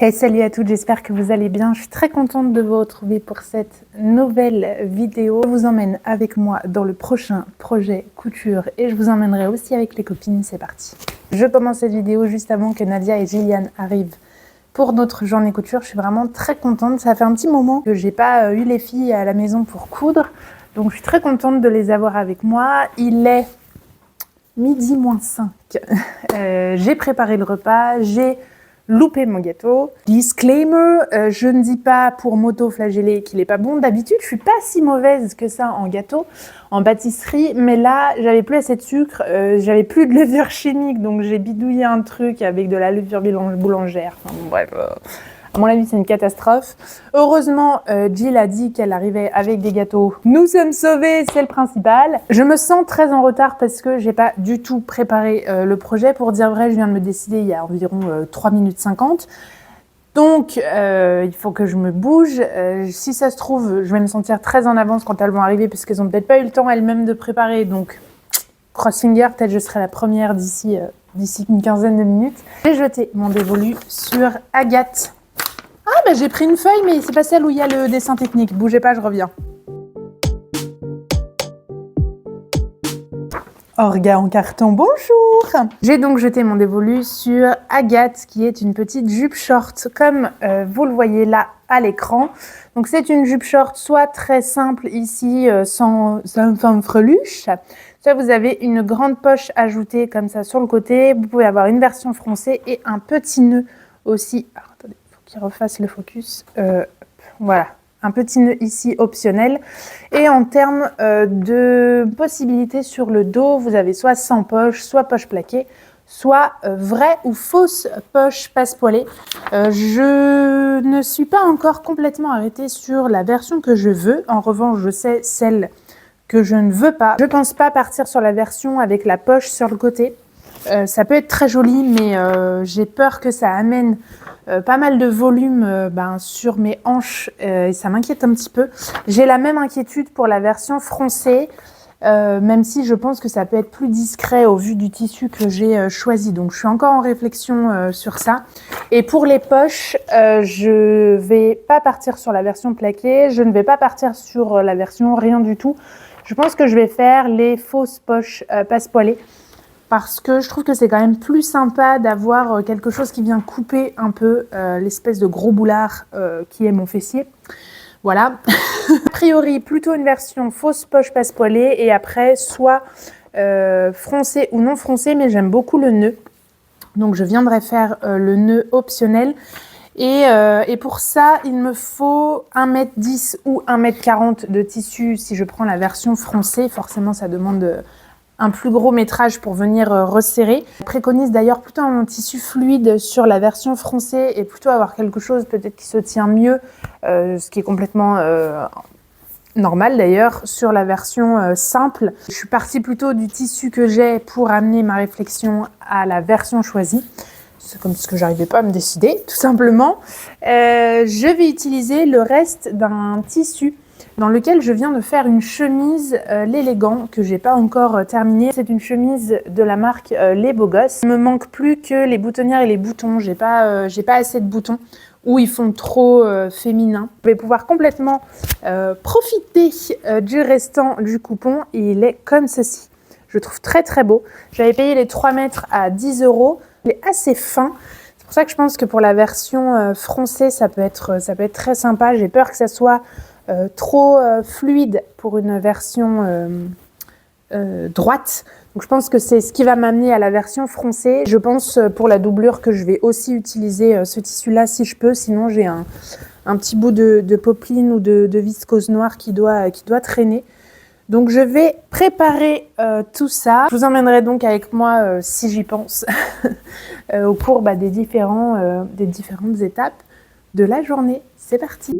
Hey, salut à toutes, j'espère que vous allez bien. Je suis très contente de vous retrouver pour cette nouvelle vidéo. Je vous emmène avec moi dans le prochain projet couture et je vous emmènerai aussi avec les copines. C'est parti. Je commence cette vidéo juste avant que Nadia et Gilliane arrivent pour notre journée couture. Je suis vraiment très contente. Ça fait un petit moment que j'ai pas eu les filles à la maison pour coudre. Donc je suis très contente de les avoir avec moi. Il est midi moins 5. J'ai préparé le repas, j'ai loupé mon gâteau. Disclaimer, je ne dis pas pour m'auto-flageller qu'il n'est pas bon. D'habitude, je suis pas si mauvaise que ça en gâteau, en pâtisserie, mais là, j'avais plus assez de sucre, j'avais plus de levure chimique, donc j'ai bidouillé un truc avec de la levure boulangère. Enfin, bref, à mon avis, c'est une catastrophe. Heureusement, Jill a dit qu'elle arrivait avec des gâteaux. Nous sommes sauvés, c'est le principal. Je me sens très en retard parce que j'ai pas du tout préparé le projet. Pour dire vrai, je viens de me décider il y a environ 3 minutes 50. Donc, il faut que je me bouge. Si ça se trouve, je vais me sentir très en avance quand elles vont arriver parce qu'elles ont peut-être pas eu le temps elles-mêmes de préparer. Donc, cross finger, peut-être je serai la première d'ici une quinzaine de minutes. J'ai jeté mon dévolu sur Agathe. Ah, bah j'ai pris une feuille, mais c'est pas celle où il y a le dessin technique. Bougez pas, je reviens. Orga en carton, bonjour. J'ai donc jeté mon dévolu sur Agathe, qui est une petite jupe short, comme vous le voyez là à l'écran. Donc c'est une jupe short, soit très simple ici, sans freluche. Soit vous avez une grande poche ajoutée comme ça sur le côté. Vous pouvez avoir une version froncée et un petit nœud aussi. Alors, attendez. Qui refasse le focus. Voilà, un petit nœud ici optionnel. Et en termes de possibilités sur le dos, vous avez soit sans poche, soit poche plaquée, soit vraie ou fausse poche passe-poilée. Je ne suis pas encore complètement arrêtée sur la version que je veux. En revanche, je sais celle que je ne veux pas. Je ne pense pas partir sur la version avec la poche sur le côté. Ça peut être très joli, mais j'ai peur que ça amène pas mal de volume sur mes hanches et ça m'inquiète un petit peu. J'ai la même inquiétude pour la version froncée, même si je pense que ça peut être plus discret au vu du tissu que j'ai choisi. Donc je suis encore en réflexion sur ça. Et pour les poches, je vais pas partir sur la version plaquée, je ne vais pas partir sur la version rien du tout. Je pense que je vais faire les fausses poches passe-poilées. Parce que je trouve que c'est quand même plus sympa d'avoir quelque chose qui vient couper un peu l'espèce de gros boulard qui est mon fessier. Voilà. A priori, plutôt une version fausse poche passe-poilée et après, soit froncée ou non froncée, mais j'aime beaucoup le nœud. Donc, je viendrai faire le nœud optionnel. Et pour ça, il me faut 1m10 ou 1m40 de tissu si je prends la version froncée. Forcément, ça demande un plus gros métrage pour venir resserrer. Je préconise d'ailleurs plutôt un tissu fluide sur la version froncée et plutôt avoir quelque chose peut-être qui se tient mieux, ce qui est complètement normal d'ailleurs, sur la version simple. Je suis partie plutôt du tissu que j'ai pour amener ma réflexion à la version choisie. C'est comme ce que j'arrivais pas à me décider, tout simplement. Je vais utiliser le reste d'un tissu dans lequel je viens de faire une chemise l'élégant que j'ai pas encore terminée. C'est une chemise de la marque Les Beaux Gosses. Il me manque plus que les boutonnières et les boutons. J'ai pas assez de boutons ou ils font trop féminin. Je vais pouvoir complètement profiter du restant du coupon et il est comme ceci. Je le trouve très très beau. J'avais payé les 3 mètres à 10 €. Il est assez fin. C'est pour ça que je pense que pour la version froncée, ça peut être très sympa. J'ai peur que ça soit trop fluide pour une version droite. Donc je pense que c'est ce qui va m'amener à la version froncée. Je pense pour la doublure que je vais aussi utiliser ce tissu-là si je peux. Sinon j'ai un petit bout de popeline ou de viscose noire qui doit traîner. Donc je vais préparer tout ça. Je vous emmènerai donc avec moi, si j'y pense, au cours des différentes étapes de la journée. C'est parti!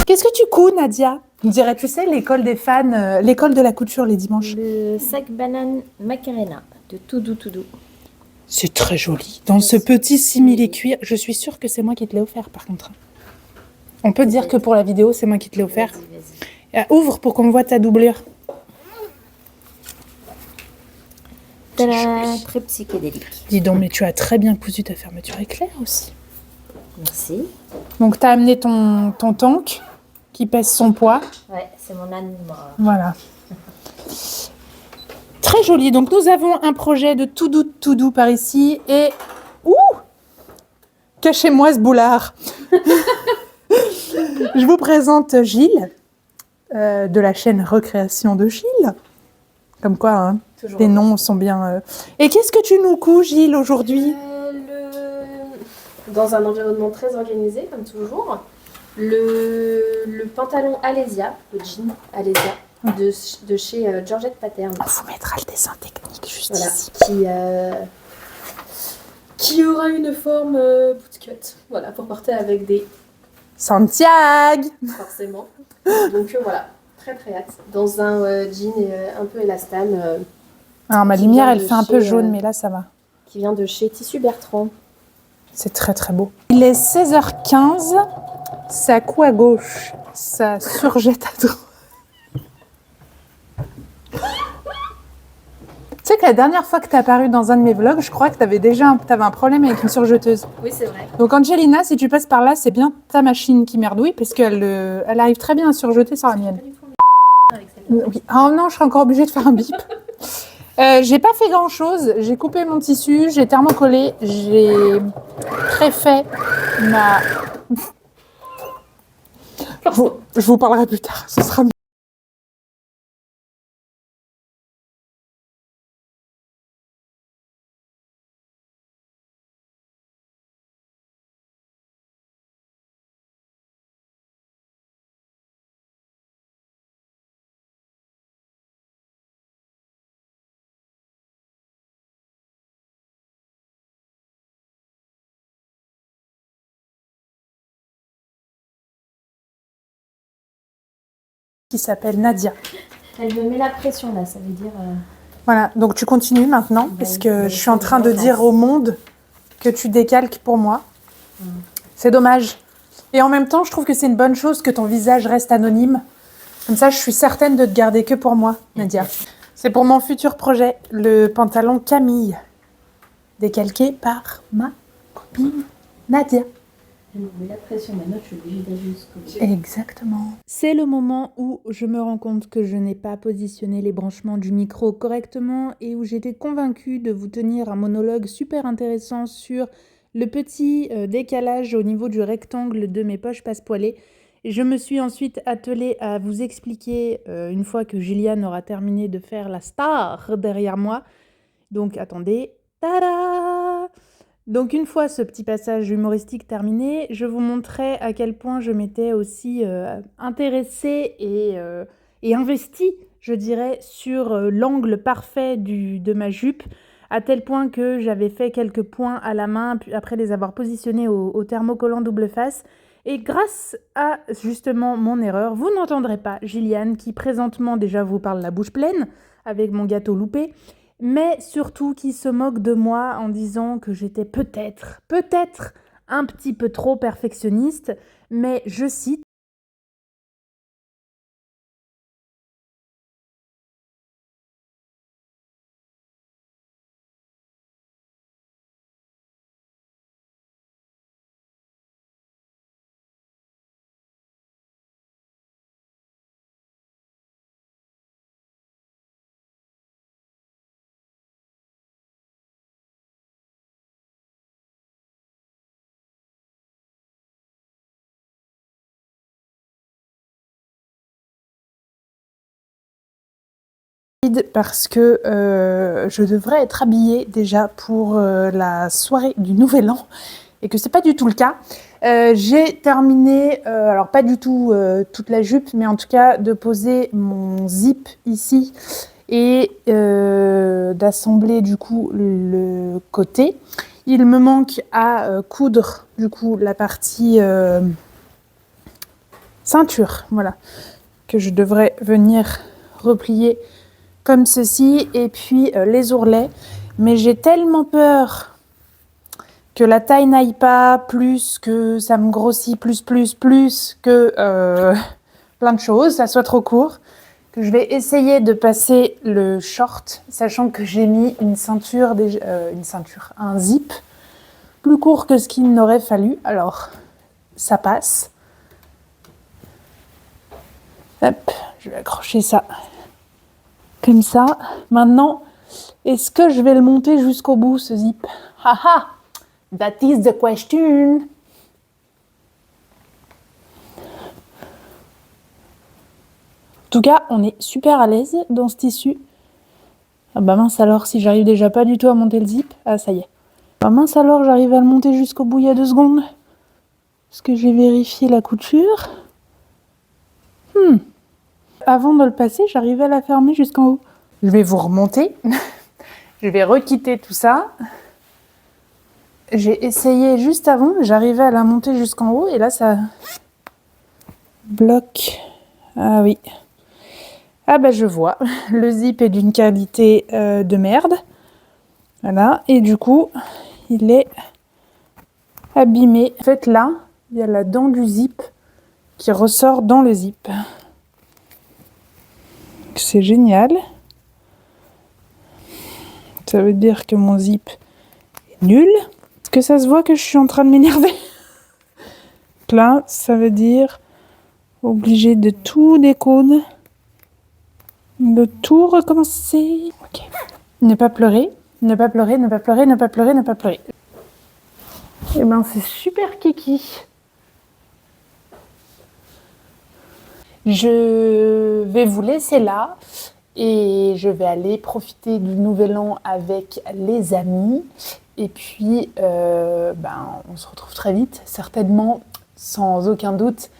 Qu'est-ce que tu couds, Nadia? On dirait, tu sais, l'école des fans, l'école de la couture les dimanches. Le sac banane Macarena de Tout Doux Tout Doux. C'est très joli. Dans ce petit simili-cuir, je suis sûre que c'est moi qui te l'ai offert par contre. On peut dire que pour la vidéo, c'est moi qui te l'ai offert. Ouvre pour qu'on voit ta doublure. Très psychédélique. Dis donc, mais tu as très bien cousu ta fermeture éclair aussi. Merci. Donc, tu as amené ton tank qui pèse son poids. Ouais, c'est mon âne noir. Voilà. Très joli. Donc, nous avons un projet de tout doux par ici. Et... Ouh! Cachez-moi ce boulard. Je vous présente Gilles, de la chaîne Recréation de Gilles. Comme quoi, hein, les noms sont bien... Et qu'est-ce que tu nous couds, Gilles, aujourd'hui? Dans un environnement très organisé, comme toujours, le pantalon Alésia, le jean Alésia, de chez Georgette Pattern. On vous mettra le dessin technique juste Voilà, ici. qui aura une forme bootcut, voilà, pour porter avec des... Santiago! Forcément. Donc voilà, très très hâte. Dans un jean un peu élastane. Alors ma lumière, elle fait un peu jaune, mais là, ça va. Qui vient de chez Tissu Bertrand. C'est très très beau. Il est 16h15, ça coud à gauche, ça surjette à droite. Tu sais que la dernière fois que tu es apparue dans un de mes vlogs, je crois que tu avais un problème avec une surjeteuse. Oui, c'est vrai. Donc Angelina, si tu passes par là, c'est bien ta machine qui merdouille parce qu'elle elle arrive très bien à surjeter sur la mienne. Oui. Oh non, je serais encore obligée de faire un bip. J'ai pas fait grand chose, j'ai coupé mon tissu, j'ai thermocollé, j'ai préfait ma... Je vous parlerai plus tard, ce sera mieux. Qui s'appelle Nadia. Elle me met la pression là, ça veut dire... Voilà, donc tu continues maintenant, parce que je suis en train de dire au monde que tu décalques pour moi. C'est dommage. Et en même temps, je trouve que c'est une bonne chose que ton visage reste anonyme. Comme ça, je suis certaine de te garder que pour moi, Nadia. C'est pour mon futur projet, le pantalon Camille, décalqué par ma copine Nadia. Elle me met la pression, maintenant je suis obligée d'aller jusqu'au bout. Exactement. C'est le moment où je me rends compte que je n'ai pas positionné les branchements du micro correctement et où j'étais convaincue de vous tenir un monologue super intéressant sur le petit décalage au niveau du rectangle de mes poches passepoilées. Et je me suis ensuite attelée à vous expliquer, une fois que Gilliane aura terminé de faire la star derrière moi. Donc attendez, tada! Donc une fois ce petit passage humoristique terminé, je vous montrais à quel point je m'étais aussi intéressée et investie, je dirais, sur l'angle parfait de ma jupe, à tel point que j'avais fait quelques points à la main après les avoir positionnés au thermocollant double face. Et grâce à justement mon erreur, vous n'entendrez pas Gilliane qui présentement déjà vous parle la bouche pleine avec mon gâteau loupé, mais surtout qui se moque de moi en disant que j'étais peut-être un petit peu trop perfectionniste, mais je cite: parce que je devrais être habillée déjà pour la soirée du Nouvel An et que c'est pas du tout le cas. J'ai terminé, alors pas du tout toute la jupe, mais en tout cas de poser mon zip ici et d'assembler du coup le côté. Il me manque à coudre du coup la partie ceinture, voilà, que je devrais venir replier comme ceci, et puis les ourlets. Mais j'ai tellement peur que la taille n'aille pas, plus que ça me grossit, plus que plein de choses, ça soit trop court, que je vais essayer de passer le short, sachant que j'ai mis une ceinture, un zip plus court que ce qu'il n'aurait fallu. Alors, ça passe. Hop, je vais accrocher ça comme ça. Maintenant, est-ce que je vais le monter jusqu'au bout, ce zip? Haha, that is the question. En tout cas, on est super à l'aise dans ce tissu. Ah bah mince alors, si j'arrive déjà pas du tout à monter le zip. Ah ça y est. Bah mince alors, j'arrive à le monter jusqu'au bout il y a 2 secondes. Est-ce que j'ai vérifié la couture? Avant de le passer, j'arrivais à la fermer jusqu'en haut. Je vais vous remonter. Je vais requitter tout ça. J'ai essayé juste avant, j'arrivais à la monter jusqu'en haut et là ça bloque. Ah oui. Ah bah je vois, le zip est d'une qualité de merde. Voilà, et du coup, il est abîmé. En fait là, il y a la dent du zip qui ressort dans le zip. C'est génial. Ça veut dire que mon zip est nul. Est-ce que ça se voit que je suis en train de m'énerver? Là, ça veut dire obligé de tout découdre. De tout recommencer. Ok. Ne pas pleurer, ne pas pleurer, ne pas pleurer, ne pas pleurer, ne pas pleurer. Eh ben c'est super kiki. Je vais vous laisser là et je vais aller profiter du nouvel an avec les amis. Et puis, on se retrouve très vite, certainement, sans aucun doute,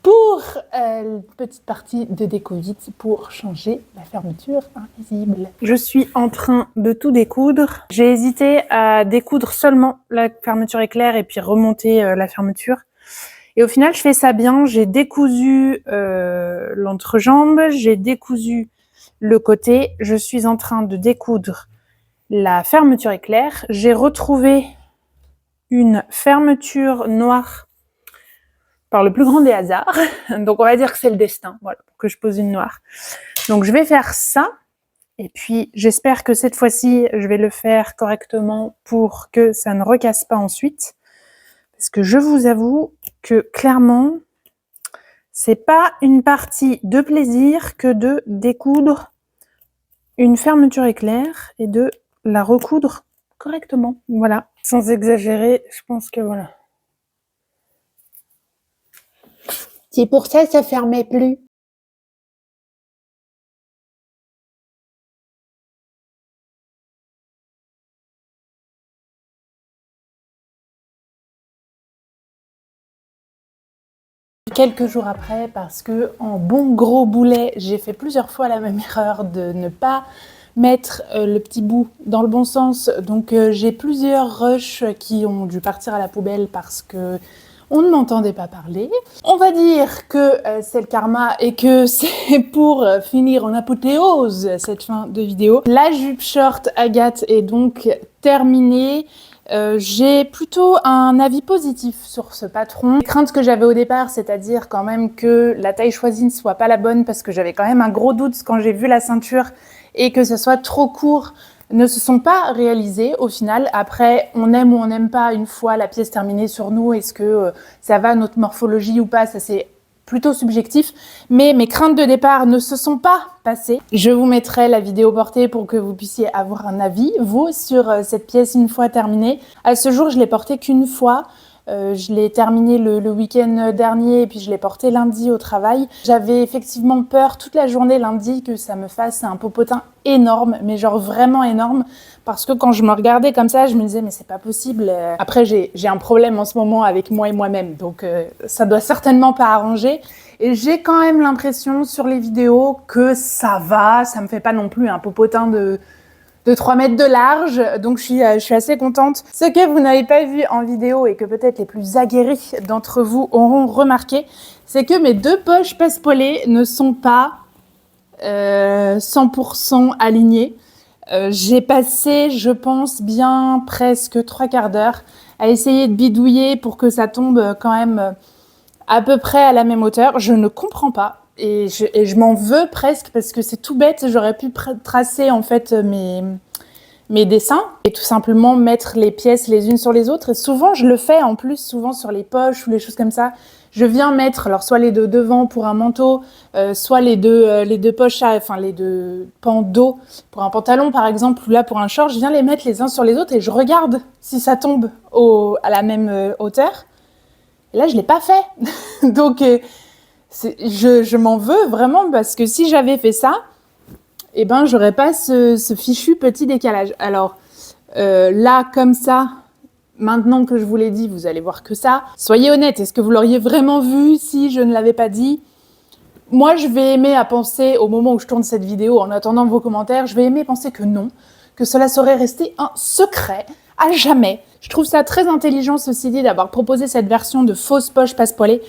pour une petite partie de déco-vite pour changer la fermeture invisible. Je suis en train de tout découdre. J'ai hésité à découdre seulement la fermeture éclair et puis remonter la fermeture. Et au final, je fais ça bien. J'ai décousu l'entrejambe, j'ai décousu le côté. Je suis en train de découdre la fermeture éclair. J'ai retrouvé une fermeture noire par le plus grand des hasards. Donc on va dire que c'est le destin, voilà, pour que je pose une noire. Donc je vais faire ça. Et puis j'espère que cette fois-ci, je vais le faire correctement pour que ça ne recasse pas ensuite. Parce que je vous avoue que clairement, c'est pas une partie de plaisir que de découdre une fermeture éclair et de la recoudre correctement. Voilà, sans exagérer, je pense que voilà. C'est pour ça que ça fermait plus. Quelques jours après, parce que en bon gros boulet, j'ai fait plusieurs fois la même erreur de ne pas mettre le petit bout dans le bon sens. Donc j'ai plusieurs rushs qui ont dû partir à la poubelle parce que on ne m'entendait pas parler. On va dire que c'est le karma et que c'est pour finir en apothéose cette fin de vidéo. La jupe short Agathe est donc terminée. J'ai plutôt un avis positif sur ce patron. Les craintes que j'avais au départ, c'est-à-dire quand même que la taille choisie ne soit pas la bonne parce que j'avais quand même un gros doute quand j'ai vu la ceinture et que ce soit trop court, ne se sont pas réalisées au final. Après, on aime ou on n'aime pas une fois la pièce terminée sur nous. Est-ce que ça va à notre morphologie ou pas? Ça c'est plutôt subjectif, mais mes craintes de départ ne se sont pas passées. Je vous mettrai la vidéo portée pour que vous puissiez avoir un avis, vous, sur cette pièce une fois terminée. À ce jour, je l'ai portée qu'une fois. Je l'ai terminée le week-end dernier et puis je l'ai portée lundi au travail. J'avais effectivement peur toute la journée lundi que ça me fasse un popotin énorme, mais genre vraiment énorme, parce que quand je me regardais comme ça, je me disais mais c'est pas possible. Après j'ai un problème en ce moment avec moi et moi-même, donc ça doit certainement pas arranger. Et j'ai quand même l'impression sur les vidéos que ça va, ça me fait pas non plus un popotin de 3 mètres de large, donc je suis assez contente. Ce que vous n'avez pas vu en vidéo et que peut-être les plus aguerris d'entre vous auront remarqué, c'est que mes 2 poches passe-polées ne sont pas 100% alignées. J'ai passé, je pense, bien presque 3/4 d'heure à essayer de bidouiller pour que ça tombe quand même à peu près à la même hauteur. Je ne comprends pas et je m'en veux presque parce que c'est tout bête. J'aurais pu tracer en fait mes dessins et tout simplement mettre les pièces les unes sur les autres. Et souvent, je le fais en plus, souvent sur les poches ou les choses comme ça. Je viens mettre, alors soit les deux devant pour un manteau, soit les deux poches, enfin les deux pans dos pour un pantalon par exemple, ou là pour un short, je viens les mettre les uns sur les autres et je regarde si ça tombe à la même hauteur. Et là, je l'ai pas fait. Donc, je m'en veux vraiment parce que si j'avais fait ça, eh ben, j'aurais pas ce fichu petit décalage. Alors, là, comme ça, maintenant que je vous l'ai dit, vous allez voir que ça. Soyez honnête, est-ce que vous l'auriez vraiment vu si je ne l'avais pas dit ? Moi, je vais aimer à penser, au moment où je tourne cette vidéo, en attendant vos commentaires, je vais aimer penser que non, que cela serait resté un secret à jamais. Je trouve ça très intelligent, ceci dit, d'avoir proposé cette version de fausse poche passe-poilée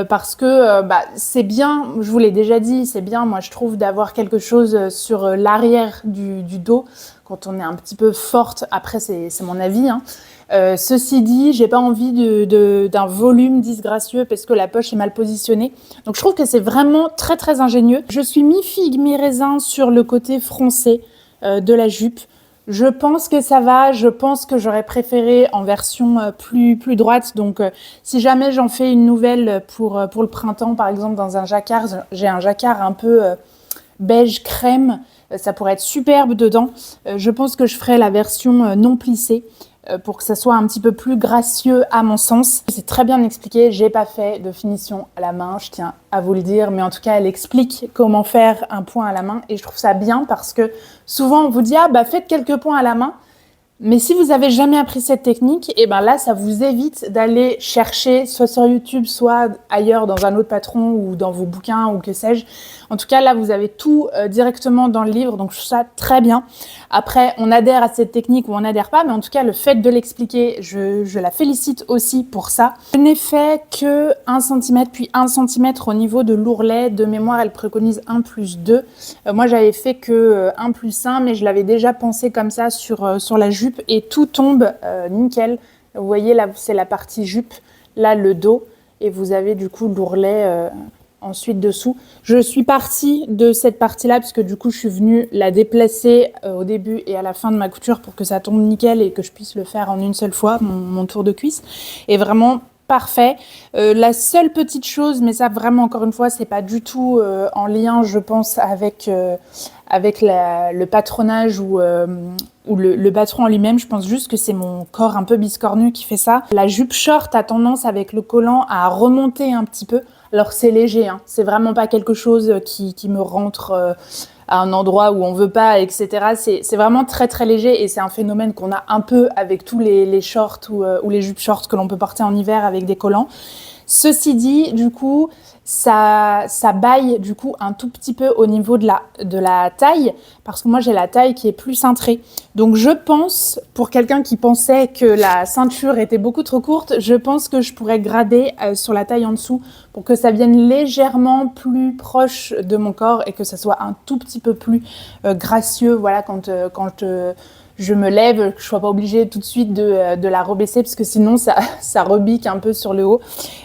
parce que c'est bien, je vous l'ai déjà dit, c'est bien, moi je trouve, d'avoir quelque chose sur l'arrière du dos quand on est un petit peu forte. Après, c'est mon avis, hein. Ceci dit, j'ai pas envie d'un volume disgracieux parce que la poche est mal positionnée. Donc je trouve que c'est vraiment très très ingénieux. Je suis mi-figue, mi-raisin sur le côté froncé de la jupe. Je pense que ça va, je pense que j'aurais préféré en version plus droite. Donc si jamais j'en fais une nouvelle pour le printemps, par exemple dans un jacquard, j'ai un jacquard un peu beige crème, ça pourrait être superbe dedans. Je pense que je ferai la version non plissée pour que ça soit un petit peu plus gracieux à mon sens. C'est très bien expliqué, j'ai pas fait de finition à la main, je tiens à vous le dire, mais en tout cas elle explique comment faire un point à la main et je trouve ça bien parce que souvent on vous dit faites quelques points à la main, mais si vous avez jamais appris cette technique, et ben là ça vous évite d'aller chercher soit sur YouTube, soit ailleurs dans un autre patron ou dans vos bouquins ou que sais-je. En tout cas là vous avez tout directement dans le livre, donc je trouve ça très bien. Après on adhère à cette technique ou on n'adhère pas, mais en tout cas le fait de l'expliquer, je la félicite aussi pour ça. Je n'ai fait que 1 cm puis 1 cm au niveau de l'ourlet. De mémoire elle préconise 1+2. Moi j'avais fait que 1+1, mais je l'avais déjà pensé comme ça sur la jupe. Et tout tombe nickel. Vous voyez là, c'est la partie jupe, là le dos, et vous avez du coup l'ourlet ensuite dessous. Je suis partie de cette partie-là parce que du coup je suis venue la déplacer au début et à la fin de ma couture pour que ça tombe nickel et que je puisse le faire en une seule fois, mon tour de cuisse. Et vraiment parfait. La seule petite chose, mais ça vraiment encore une fois, c'est pas du tout en lien, je pense, avec le patronage ou le patron en lui-même. Je pense juste que c'est mon corps un peu biscornu qui fait ça. La jupe short a tendance avec le collant à remonter un petit peu. Alors c'est léger, hein. C'est vraiment pas quelque chose qui me rentre à un endroit où on veut pas, etc. C'est vraiment très très léger et c'est un phénomène qu'on a un peu avec tous les shorts ou les jupes shorts que l'on peut porter en hiver avec des collants. Ceci dit, du coup, ça baille du coup un tout petit peu au niveau de la taille, parce que moi j'ai la taille qui est plus cintrée. Donc je pense, pour quelqu'un qui pensait que la ceinture était beaucoup trop courte, je pense que je pourrais grader sur la taille en dessous pour que ça vienne légèrement plus proche de mon corps et que ça soit un tout petit peu plus gracieux, voilà, quand je me lève, que je sois pas obligée tout de suite de la rebaisser parce que sinon ça rebique un peu sur le haut.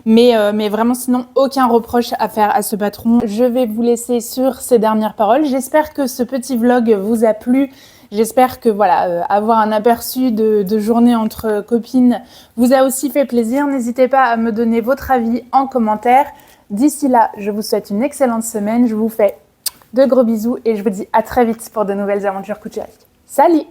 Mais vraiment sinon aucun reproche à faire à ce patron. Je vais vous laisser sur ces dernières paroles. J'espère que ce petit vlog vous a plu. J'espère que voilà, avoir un aperçu de journée entre copines vous a aussi fait plaisir. N'hésitez pas à me donner votre avis en commentaire. D'ici là, je vous souhaite une excellente semaine. Je vous fais de gros bisous et je vous dis à très vite pour de nouvelles aventures couturières. Salut!